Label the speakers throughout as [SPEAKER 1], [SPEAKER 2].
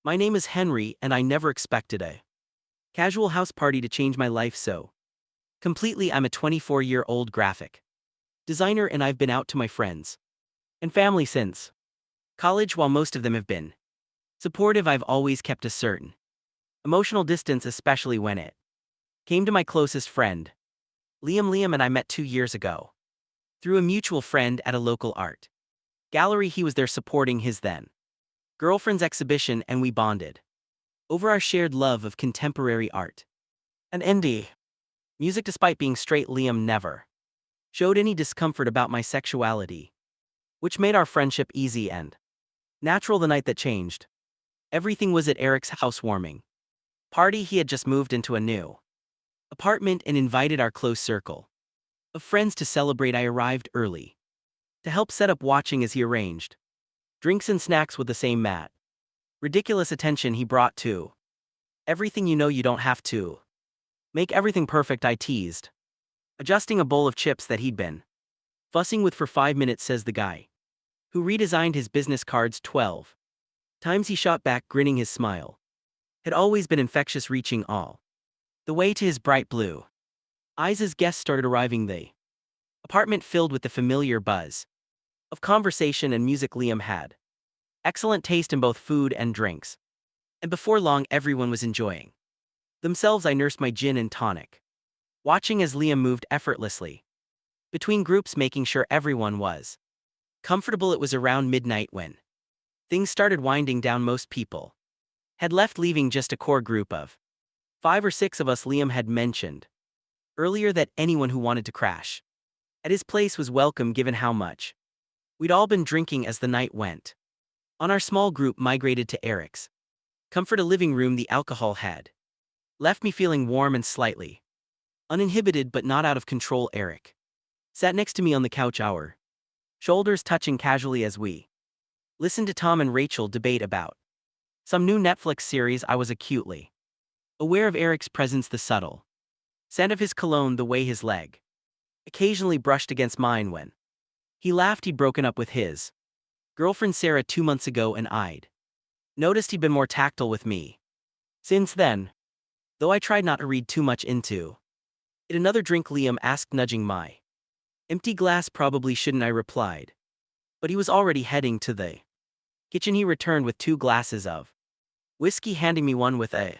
[SPEAKER 1] My name is Henry, and I never expected a casual house party to change my life so completely. I'm a 24-year-old graphic designer, and I've been out to my friends and family since college. While most of them have been supportive, I've always kept a certain emotional distance, especially when it came to my closest friend, Liam. Liam and I met 2 years ago through a mutual friend at a local art gallery. He was there supporting his then girlfriend's exhibition, and we bonded over our shared love of contemporary art and indie music. Despite being straight, Liam never showed any discomfort about my sexuality, which made our friendship easy and natural. The night that changed everything was at Eric's housewarming party. He had just moved into a new apartment and invited our close circle of friends to celebrate. I arrived early to help set up, watching as he arranged drinks and snacks with the same ridiculous attention he brought to everything. You don't have to make everything perfect, I teased, adjusting a bowl of chips that he'd been fussing with for 5 minutes. Says the guy who redesigned his business cards 12 times. He shot back, grinning. His smile had always been infectious, reaching all the way to his bright blue eyes. As guests started arriving, the apartment filled with the familiar buzz of conversation and music. Liam had excellent taste in both food and drinks, and before long everyone was enjoying themselves. I nursed my gin and tonic, watching as Liam moved effortlessly between groups, making sure everyone was comfortable. It was around midnight when things started winding down. Most people had left, leaving just a core group of 5 or 6 of us. Liam had mentioned earlier that anyone who wanted to crash at his place was welcome, given how much we'd all been drinking as the night went on. Our small group migrated to Eric's comfort, a living room. The alcohol had left me feeling warm and slightly uninhibited, but not out of control. Eric sat next to me on the couch, our shoulders touching casually as we listened to Tom and Rachel debate about some new Netflix series. I was acutely aware of Eric's presence, the subtle scent of his cologne, the way his leg occasionally brushed against mine when he laughed. He'd broken up with his girlfriend Sarah 2 months ago, and I'd noticed he'd been more tactile with me since then, though I tried not to read too much into it. Another drink? Liam asked, nudging my empty glass. Probably shouldn't, I replied, but he was already heading to the kitchen. He returned with 2 glasses of whiskey, handing me one with a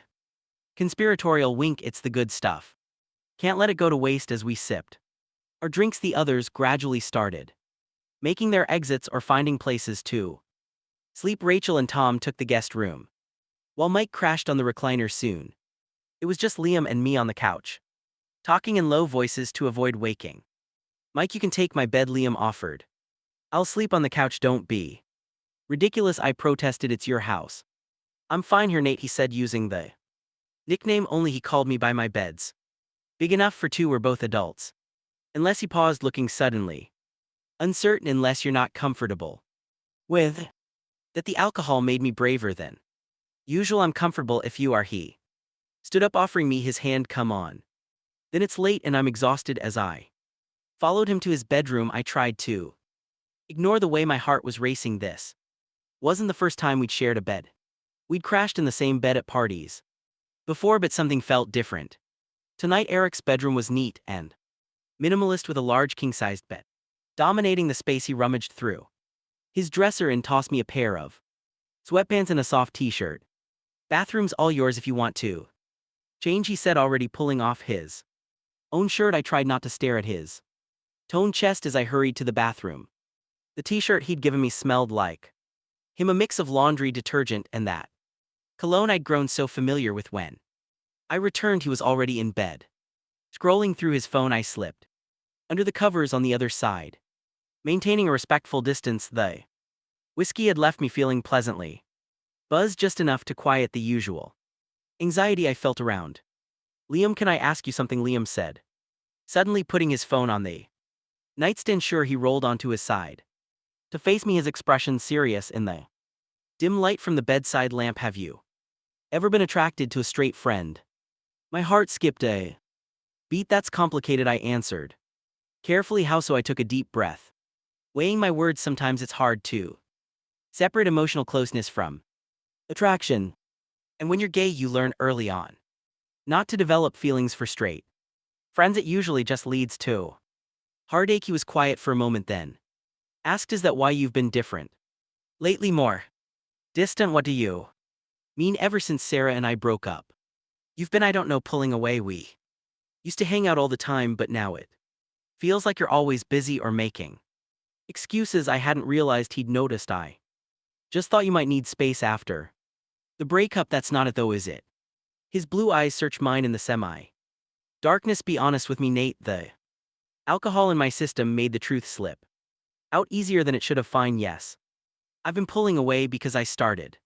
[SPEAKER 1] conspiratorial wink. It's the good stuff, can't let it go to waste. As we sipped our drinks, the others gradually started making their exits or finding places to sleep. Rachel and Tom took the guest room, while Mike crashed on the recliner. Soon it was just Liam and me on the couch, talking in low voices to avoid waking Mike. You can take my bed, Liam offered. I'll sleep on the couch. Don't be ridiculous, I protested. It's your house. I'm fine here, Nate, he said, using the nickname only he called me by my bed's big enough for 2. We're both adults. Unless, he paused, looking suddenly uncertain, unless you're not comfortable with that. The alcohol made me braver than usual. I'm comfortable if you are. He stood up, offering me his hand. Come on. Then it's late and I'm exhausted. As I followed him to his bedroom, I tried to ignore the way my heart was racing. This wasn't the first time we'd shared a bed. We'd crashed in the same bed at parties before, but something felt different tonight. Eric's bedroom was neat and minimalist, with a large king-sized bed dominating the space. He rummaged through his dresser and tossed me a pair of sweatpants and a soft t-shirt. Bathroom's all yours if you want to change, he said, already pulling off his own shirt. I tried not to stare at his toned chest as I hurried to the bathroom. The t-shirt he'd given me smelled like him, a mix of laundry detergent and that cologne I'd grown so familiar with. When I returned, he was already in bed. Scrolling through his phone, I slipped under the covers on the other side, maintaining a respectful distance. The whiskey had left me feeling pleasantly buzzed, just enough to quiet the usual anxiety I felt around Liam. Can I ask you something? Liam said, suddenly putting his phone on the nightstand. Sure. He rolled onto his side to face me, his expression serious in the dim light from the bedside lamp. Have you ever been attracted to a straight friend? My heart skipped a beat. That's complicated, I answered carefully. How so? I took a deep breath, weighing my words. Sometimes it's hard to separate emotional closeness from attraction. And when you're gay, you learn early on not to develop feelings for straight friends. It usually just leads to heartache. He was quiet for a moment, then asked, "Is that why you've been different lately? More distant? What do you mean? Ever since Sarah and I broke up, you've been, I don't know, pulling away. We used to hang out all the time, but now it feels like you're always busy or making excuses." I hadn't realized he'd noticed. I just thought you might need space after the breakup. That's not it though, is it? His blue eyes search mine in the semi-darkness. Be honest with me, Nate. The alcohol in my system made the truth slip out easier than it should have. Fine, yes. I've been pulling away because I started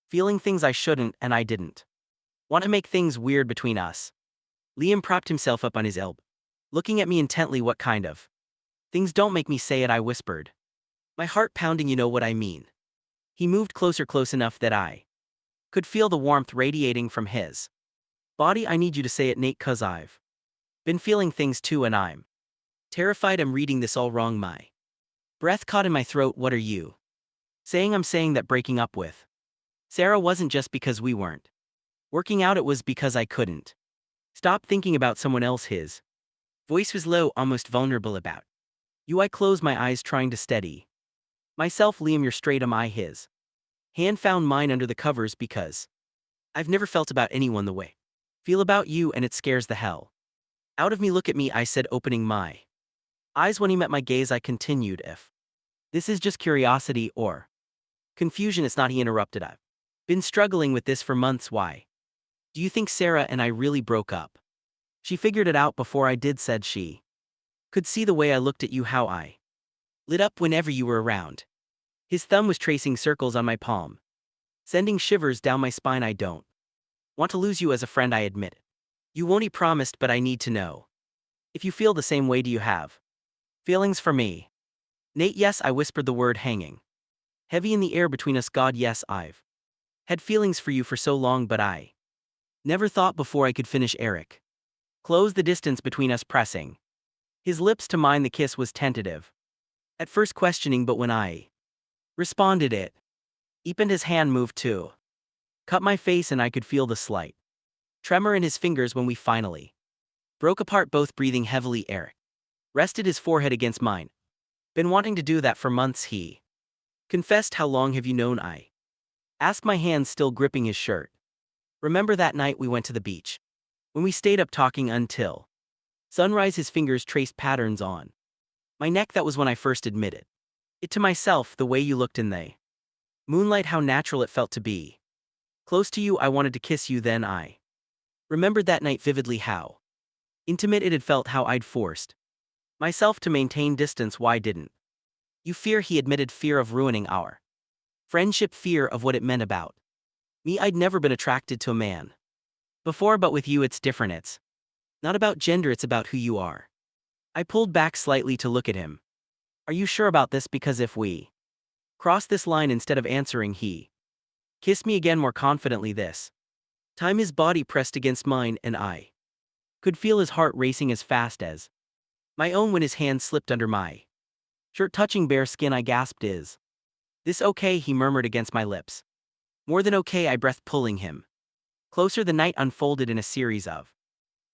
[SPEAKER 1] feeling things I shouldn't, and I didn't want to make things weird between us. Liam propped himself up on his elbow, looking at me intently. "What kind of things? Don't make me say it," I whispered, my heart pounding. "You know what I mean." He moved closer, close enough that I could feel the warmth radiating from his body. "I need you to say it, Nate, 'cause I've been feeling things too, and I'm terrified I'm reading this all wrong." My breath caught in my throat. "What are you saying?" "I'm saying that breaking up with Sarah wasn't just because we weren't working out, it was because I couldn't stop thinking about someone else." His voice was low, almost vulnerable. "About you." I closed my eyes, trying to steady myself. "Liam, you're straight, am I?" His hand found mine under the covers. "Because I've never felt about anyone the way I feel about you, and it scares the hell out of me." "Look at me," I said, opening my eyes. When he met my gaze, I continued, "If this is just curiosity or confusion, it's not." He interrupted, "I've been struggling with this for months." "Why do you think Sarah and I really broke up?" "She figured it out before I did," said she. "Could see the way I looked at you, how I lit up whenever you were around." His thumb was tracing circles on my palm, sending shivers down my spine. "I don't want to lose you as a friend," I admitted. "You won't," he promised, "but I need to know if you feel the same way. Do you have feelings for me?" "Nate, yes," I whispered, the word hanging heavy in the air between us. "God, yes, I've had feelings for you for so long, but I never thought before I could finish." Eric closed the distance between us, pressing his lips to mine. The kiss was tentative, at first questioning, but when I responded, it deepened. His hand moved to cut my face, and I could feel the slight tremor in his fingers. When we finally broke apart, both breathing heavily, Eric rested his forehead against mine. "Been wanting to do that for months," he confessed. "How long have you known?" I asked, my hands still gripping his shirt. "Remember that night we went to the beach, when we stayed up talking until sunrise?" His fingers traced patterns on my neck. "That was when I first admitted it to myself. The way you looked in the moonlight, how natural it felt to be close to you. I wanted to kiss you then." I remembered that night vividly, how intimate it had felt, how I'd forced myself to maintain distance. "Why didn't you fear?" he admitted. "Fear of ruining our friendship, fear of what it meant about me. I'd never been attracted to a man before, but with you it's different. It's not about gender, it's about who you are." I pulled back slightly to look at him. "Are you sure about this? Because if we cross this line," instead of answering, he kissed me again, more confidently this time. His body pressed against mine, and I could feel his heart racing as fast as my own. When his hand slipped under my shirt, touching bare skin, I gasped, "Is this okay?" he murmured against my lips. "More than okay," I breathed, pulling him closer. The night unfolded in a series of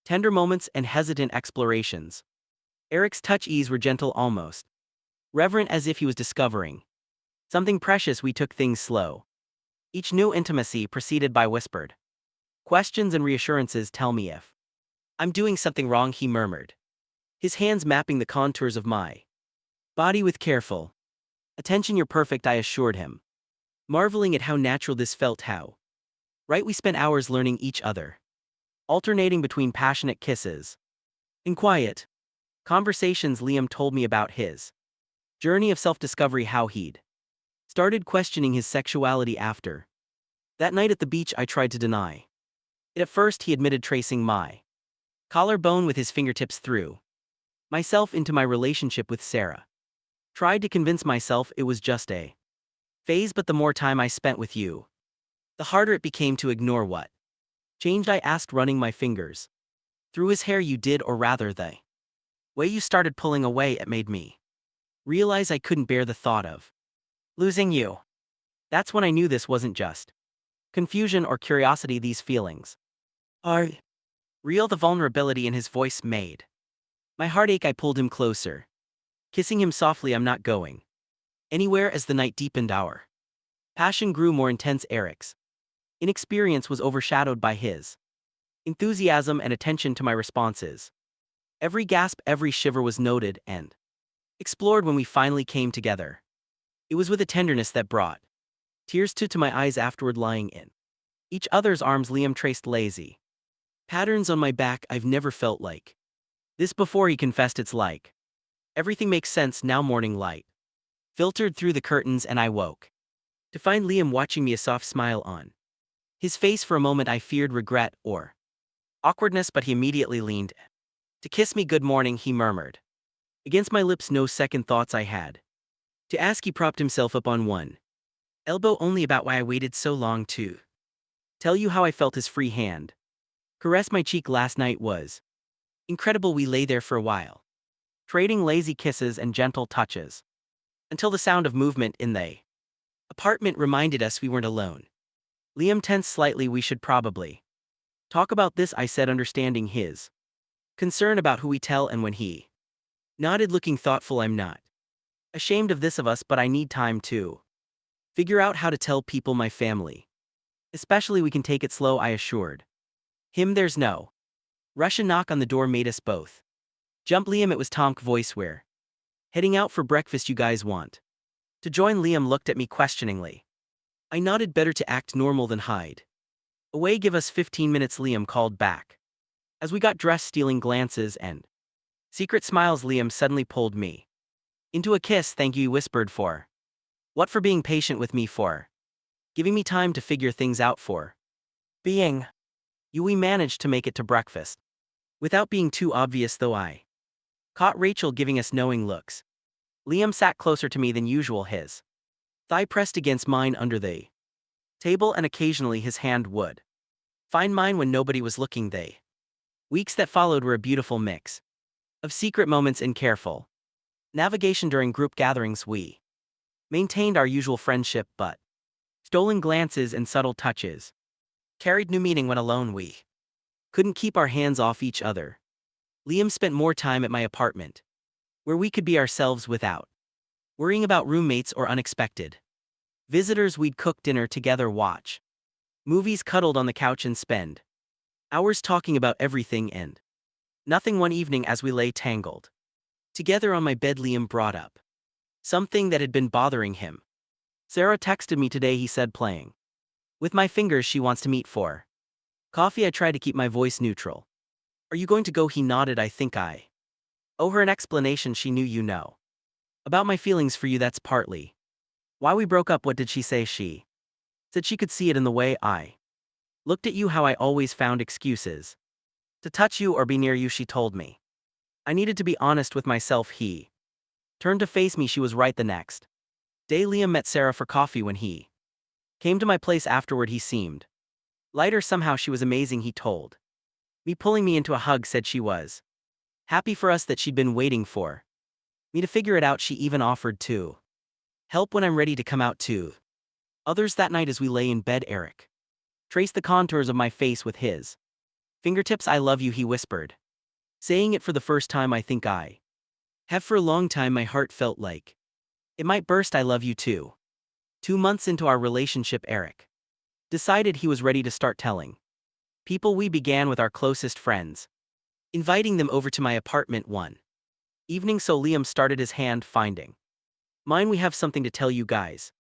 [SPEAKER 1] tender moments and hesitant explorations. Eric's touch ease were gentle, almost reverent, as if he was discovering something precious. We took things slow, each new intimacy preceded by whispered questions and reassurances. "Tell me if I'm doing something wrong," he murmured, his hands mapping the contours of my body with careful attention. "You're perfect," I assured him, marveling at how natural this felt, how right. We spent hours learning each other, alternating between passionate kisses and quiet conversations. Liam told me about his journey of self-discovery, how he'd started questioning his sexuality after that night at the beach. I tried to deny it at first, he admitted, tracing my collarbone with his fingertips through myself into my relationship with Sarah. Tried to convince myself it was just a phase, but the more time I spent with you, the harder it became to ignore. "What changed?" I asked, running my fingers through his hair. "You did, or rather the way you started pulling away. It made me realize I couldn't bear the thought of losing you. That's when I knew this wasn't just confusion, or curiosity. These feelings are real. The vulnerability in his voice made my heart ache. I pulled him closer, kissing him softly. I'm not going anywhere. As the night deepened, our passion grew more intense. Eric's inexperience was overshadowed by his enthusiasm and attention to my responses. Every gasp, every shiver was noted and explored. When we finally came together, it was with a tenderness that brought tears to my eyes. Afterward, lying in each other's arms, Liam traced lazy patterns on my back. I've never felt like this before, he confessed. It's like everything makes sense now. Morning light filtered through the curtains, and I woke to find Liam watching me, a soft smile on his face. For a moment I feared regret or awkwardness, but he immediately leaned to kiss me. Good morning, he murmured against my lips. No second thoughts I had to ask. He propped himself up on one elbow. Only about why I waited so long to tell you how I felt. His free hand caressed my cheek. Last night was incredible. We lay there for a while, trading lazy kisses and gentle touches, until the sound of movement in the apartment reminded us we weren't alone. Liam tensed slightly. We should probably talk about this, I said, understanding his concern about who we tell. And when he nodded, looking thoughtful, I'm not ashamed of this of us, but I need time to figure out how to tell people, my family especially. We can take it slow, I assured him. There's no rush. A knock on the door made us both jump. Liam, it was Tom's voice. We're heading out for breakfast. You guys want to join? Liam looked at me questioningly. I nodded. Better to act normal than hide away. Give us 15 minutes, Liam called back as we got dressed, stealing glances and secret smiles. Liam suddenly pulled me into a kiss. Thank you, he whispered. For what? For being patient with me, for giving me time to figure things out, for being you. We managed to make it to breakfast without being too obvious, though I caught Rachel giving us knowing looks. Liam sat closer to me than usual, his thigh pressed against mine under the table, and occasionally his hand would find mine when nobody was looking. The weeks that followed were a beautiful mix of secret moments and careful navigation. During group gatherings we maintained our usual friendship, but stolen glances and subtle touches carried new meaning. When alone we couldn't keep our hands off each other. Liam spent more time at my apartment, where we could be ourselves without worrying about roommates or unexpected visitors. We'd cook dinner together, watch movies, cuddled on the couch, and spend hours talking about everything and nothing. One evening, as we lay tangled together on my bed, Liam brought up something that had been bothering him. Sarah texted me today, he said, playing with my fingers. She wants to meet for coffee. I tried to keep my voice neutral. Are you going to go? He nodded. I think I owe her an explanation. She knew you know about my feelings for you. That's partly why we broke up. What did she say? She said she could see it in the way I looked at you, how I always found excuses to touch you or be near you. She told me I needed to be honest with myself. He turned to face me. She was right. The next day, Liam met Sarah for coffee. When he came to my place afterward, he seemed lighter somehow. She was amazing, he told me, pulling me into a hug. Said she was happy for us, that she'd been waiting for me to figure it out. She even offered to help when I'm ready to come out to others. That night, as we lay in bed, Eric traced the contours of my face with his fingertips. I love you, he whispered, saying it for the first time. I think I have for a long time. My heart felt like it might burst. I love you too. 2 months into our relationship, Eric decided he was ready to start telling people. We began with our closest friends, inviting them over to my apartment one evening. So Liam started his hand finding mine. We have something to tell you guys.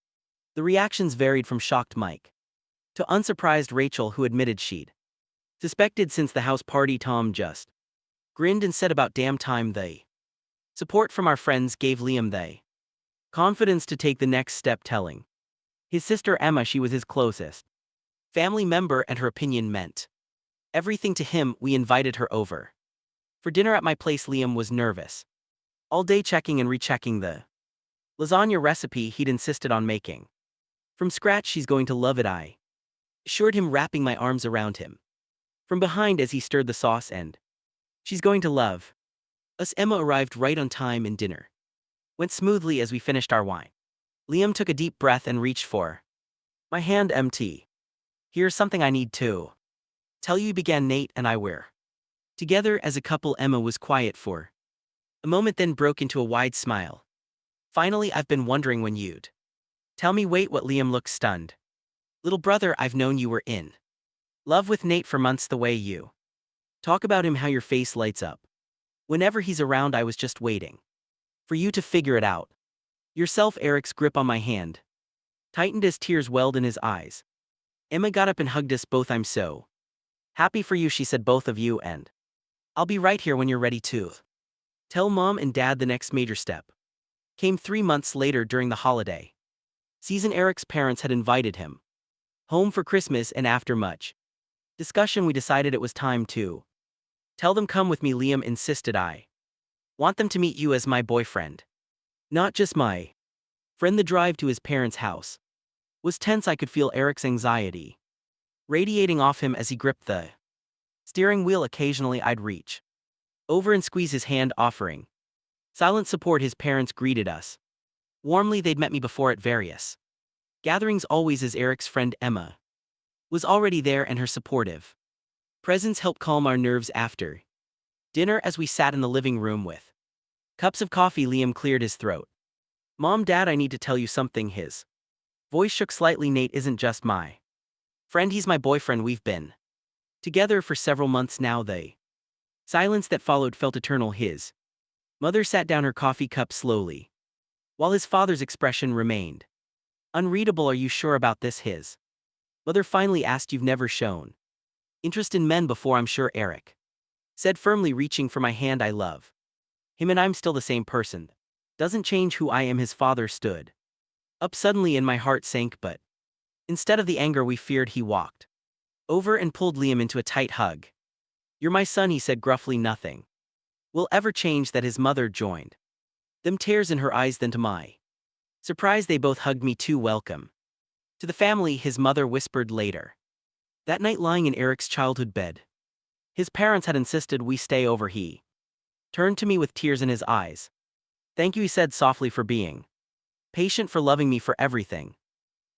[SPEAKER 1] The reactions varied from shocked Mike to unsurprised Rachel, who admitted she'd suspected since the house party. Tom just grinned and said, about damn time. The support from our friends gave Liam the confidence to take the next step, telling his sister Emma she was his closest family member and her opinion meant everything to him. We invited her over for dinner at my place. Liam was nervous all day, checking and rechecking the lasagna recipe he'd insisted on making from scratch. She's going to love it, I assured him, wrapping my arms around him from behind as he stirred the sauce. And she's going to love us. Emma arrived right on time, and dinner went smoothly. As we finished our wine, Liam took a deep breath and reached for my hand. Empty Here's something I need to tell you, began Nate and I were together as a couple. Emma was quiet for a moment, then broke into a wide smile. Finally, I've been wondering when you'd tell me. Wait, what? Liam looked stunned. Little brother, I've known you were in love with Nate for months. The way you talk about him, how your face lights up whenever he's around. I was just waiting for you to figure it out yourself. Eric's grip on my hand tightened as tears welled in his eyes. Emma got up and hugged us both. I'm so happy for you, she said, both of you, and I'll be right here when you're ready to tell Mom and Dad. The next major step came 3 months later during the holiday season. Eric's parents had invited him home for Christmas, and after much discussion we decided it was time to tell them. Come with me, Liam insisted. I want them to meet you as my boyfriend, not just my friend. The drive to his parents' house was tense. I could feel Eric's anxiety radiating off him as he gripped the steering wheel. Occasionally I'd reach over and squeeze his hand, offering silent support. His parents greeted us warmly. They'd met me before at various gatherings, always as Eric's friend. Emma was already there, and her supportive presence helped calm our nerves. After dinner, as we sat in the living room with cups of coffee, Liam cleared his throat. Mom, Dad, I need to tell you something. His voice shook slightly. Nate isn't just my friend, he's my boyfriend. We've been together for several months now. The silence that followed felt eternal. His mother sat down, her coffee cup slowly, while his father's expression remained unreadable. Are you sure about this? His mother finally asked. You've never shown interest in men before, I'm sure, Eric said firmly, reaching for my hand. I love him and I'm still the same person. Doesn't change who I am. His father stood up suddenly, and my heart sank, but instead of the anger we feared, he walked over and pulled Liam into a tight hug. You're my son, he said gruffly. Nothing will ever change that. His mother joined them, tears in her eyes. Then to my surprise, they both hugged me too. Welcome to the family, his mother whispered later. That night, lying in Eric's childhood bed, his parents had insisted we stay over. He turned to me with tears in his eyes. Thank you, he said softly, for being patient, for loving me, for everything.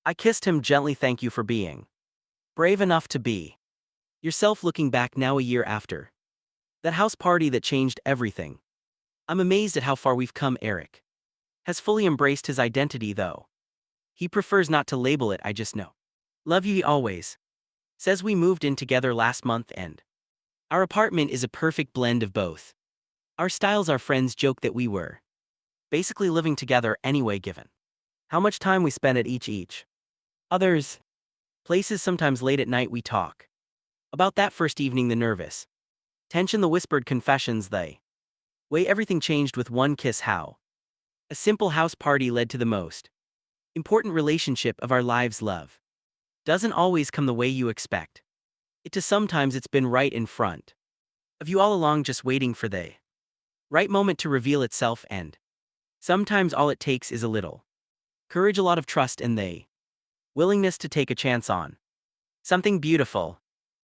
[SPEAKER 1] I kissed him gently. Thank you for being brave enough to be yourself. Looking back now, a year after that house party that changed everything, I'm amazed at how far we've come. Eric has fully embraced his identity, though he prefers not to label it. I just know. Love you, he always says. We moved in together last month, and our apartment is a perfect blend of both our styles. Our friends joke that we were basically living together anyway, given how much time we spend at each other's places. Sometimes late at night we talk about that first evening, the nervous tension, the whispered confessions, the way everything changed with one kiss, how a simple house party led to the most important relationship of our lives. Love doesn't always come the way you expect it to. Sometimes it's been right in front of you all along, just waiting for the right moment to reveal itself, and sometimes all it takes is a little courage, a lot of trust, and the willingness to take a chance on something beautiful.